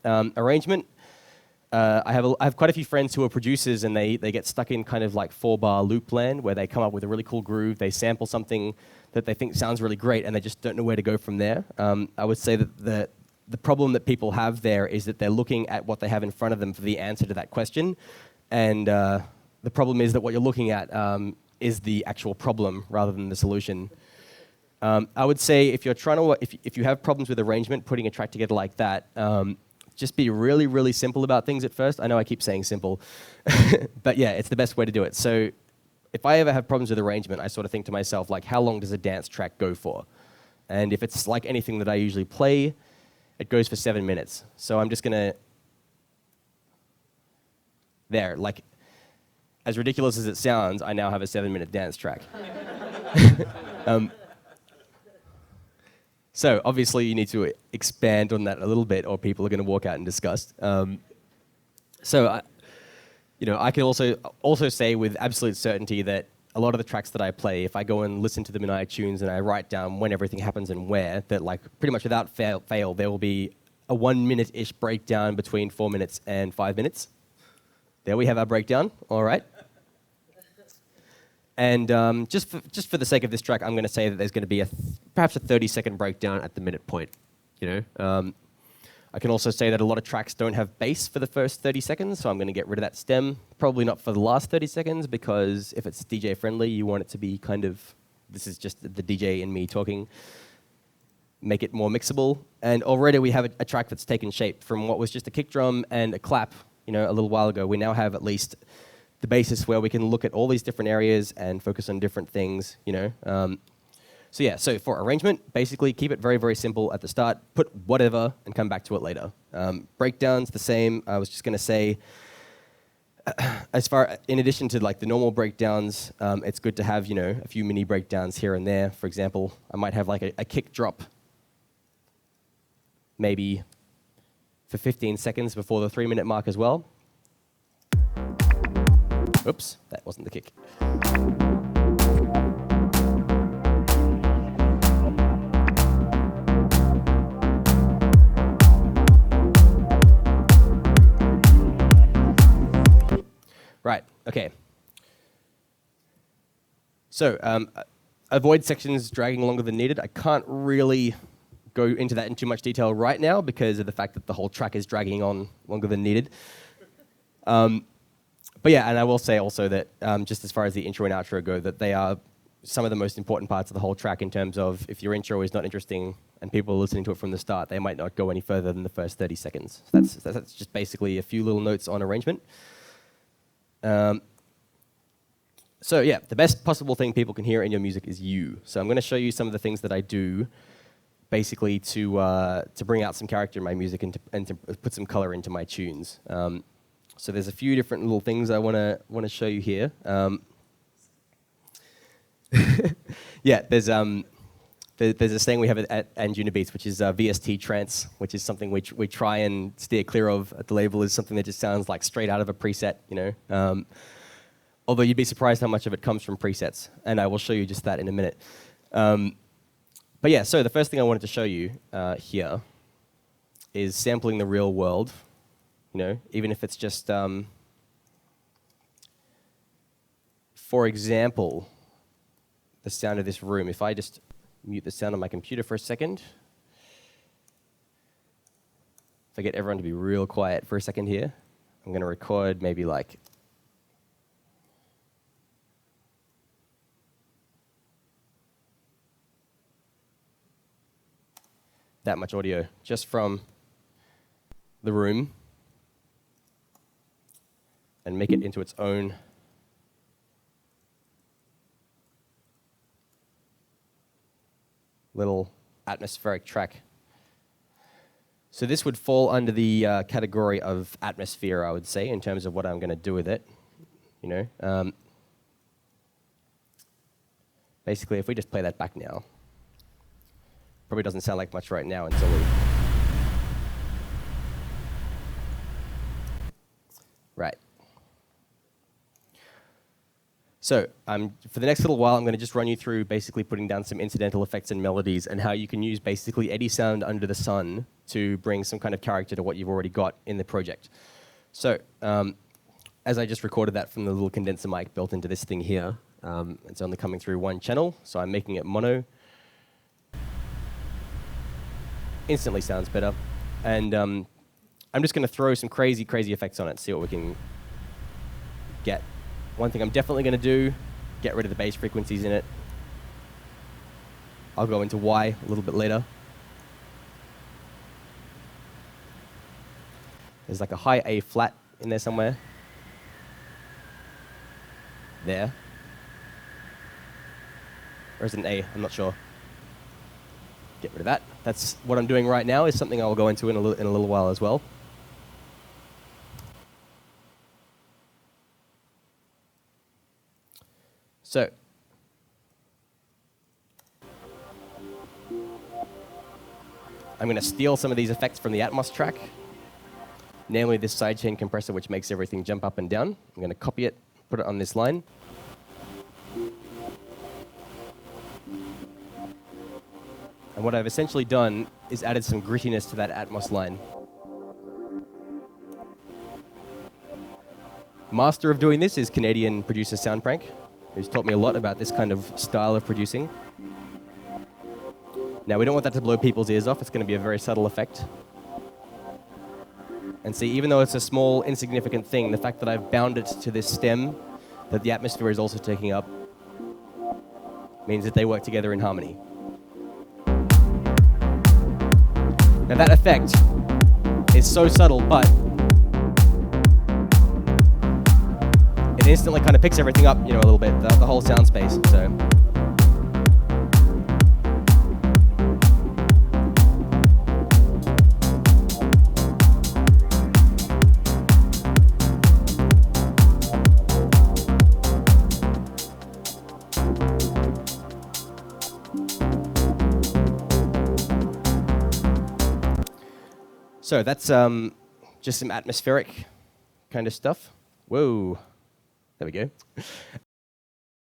Arrangement. I have quite a few friends who are producers, and they get stuck in kind of like 4-bar loop land where they come up with a really cool groove, they sample something that they think sounds really great, and they just don't know where to go from there. I would say that the problem that people have there is that they're looking at what they have in front of them for the answer to that question, and the problem is that what you're looking at is the actual problem rather than the solution. I would say if you're trying to, if you have problems with arrangement, putting a track together like that, just be really, really simple about things at first. I know I keep saying simple, but yeah, it's the best way to do it. So if I ever have problems with arrangement, I sort of think to myself, like, how long does a dance track go for? And if it's like anything that I usually play, it goes for 7 minutes. So I'm just gonna, there, like, as ridiculous as it sounds, I now have a 7-minute dance track. So obviously you need to expand on that a little bit, or people are going to walk out in disgust. I can also say with absolute certainty that a lot of the tracks that I play, if I go and listen to them in iTunes and I write down when everything happens and where, that like pretty much without fail, there will be a 1-minute-ish breakdown between 4 minutes and 5 minutes. There we have our breakdown. All right. And just for the sake of this track, I'm going to say that there's going to be perhaps a 30-second breakdown at the minute point. I can also say that a lot of tracks don't have bass for the first 30 seconds, so I'm going to get rid of that stem. Probably not for the last 30 seconds, because if it's DJ friendly, you want it to be kind of, this is just the DJ and me talking. Make it more mixable. And already we have a track that's taken shape from what was just a kick drum and a clap, a little while ago. We now have at least the basis where we can look at all these different areas and focus on different things, So for arrangement, basically keep it very, very simple at the start. Put whatever and come back to it later. Breakdowns, the same. I was just going to say, in addition to like the normal breakdowns, it's good to have, a few mini breakdowns here and there. For example, I might have like a kick drop, maybe for 15 seconds before the 3-minute mark as well. Oops, that wasn't the kick. Right, okay. So, avoid sections dragging longer than needed. I can't really go into that in too much detail right now because of the fact that the whole track is dragging on longer than needed. But yeah, and I will say also that just as far as the intro and outro go, that they are some of the most important parts of the whole track in terms of if your intro is not interesting and people are listening to it from the start, they might not go any further than the first 30 seconds. So that's just basically a few little notes on arrangement. So yeah, the best possible thing people can hear in your music is you. So I'm going to show you some of the things that I do basically to bring out some character in my music and to put some color into my tunes. So there's a few different little things I want to show you here. Yeah, there's this thing we have at Anjuna Beats, which is VST trance, which is something we try and steer clear of at the label. Is something that just sounds like straight out of a preset, Although you'd be surprised how much of it comes from presets, and I will show you just that in a minute. But yeah, so the first thing I wanted to show you here is sampling the real world. Even if it's just, for example, the sound of this room. If I just mute the sound on my computer for a second, if I get everyone to be real quiet for a second here, I'm going to record maybe like that much audio just from the room and make it into its own little atmospheric track. So this would fall under the category of atmosphere, I would say, in terms of what I'm going to do with it. Basically, if we just play that back now, probably doesn't sound like much right now until we... Right. So for the next little while, I'm going to just run you through basically putting down some incidental effects and melodies and how you can use basically any sound under the sun to bring some kind of character to what you've already got in the project. So as I just recorded that from the little condenser mic built into this thing here, it's only coming through one channel, so I'm making it mono. Instantly sounds better. And I'm just going to throw some crazy, crazy effects on it, see what we can get. One thing I'm definitely going to do, get rid of the bass frequencies in it. I'll go into Y a little bit later. There's like a high A flat in there somewhere. There. Or is it an A? I'm not sure. Get rid of that. That's what I'm doing right now, is something I'll go into in a little while as well. So I'm going to steal some of these effects from the Atmos track, namely this sidechain compressor, which makes everything jump up and down. I'm going to copy it, put it on this line. And what I've essentially done is added some grittiness to that Atmos line. Master of doing this is Canadian producer Soundprank, who's taught me a lot about this kind of style of producing. Now, we don't want that to blow people's ears off. It's going to be a very subtle effect. And see, even though it's a small, insignificant thing, the fact that I've bound it to this stem that the atmosphere is also taking up means that they work together in harmony. Now, that effect is so subtle, but it instantly kind of picks everything up, you know, a little bit, the whole sound space. So that's just some atmospheric kind of stuff. Whoa, there we go.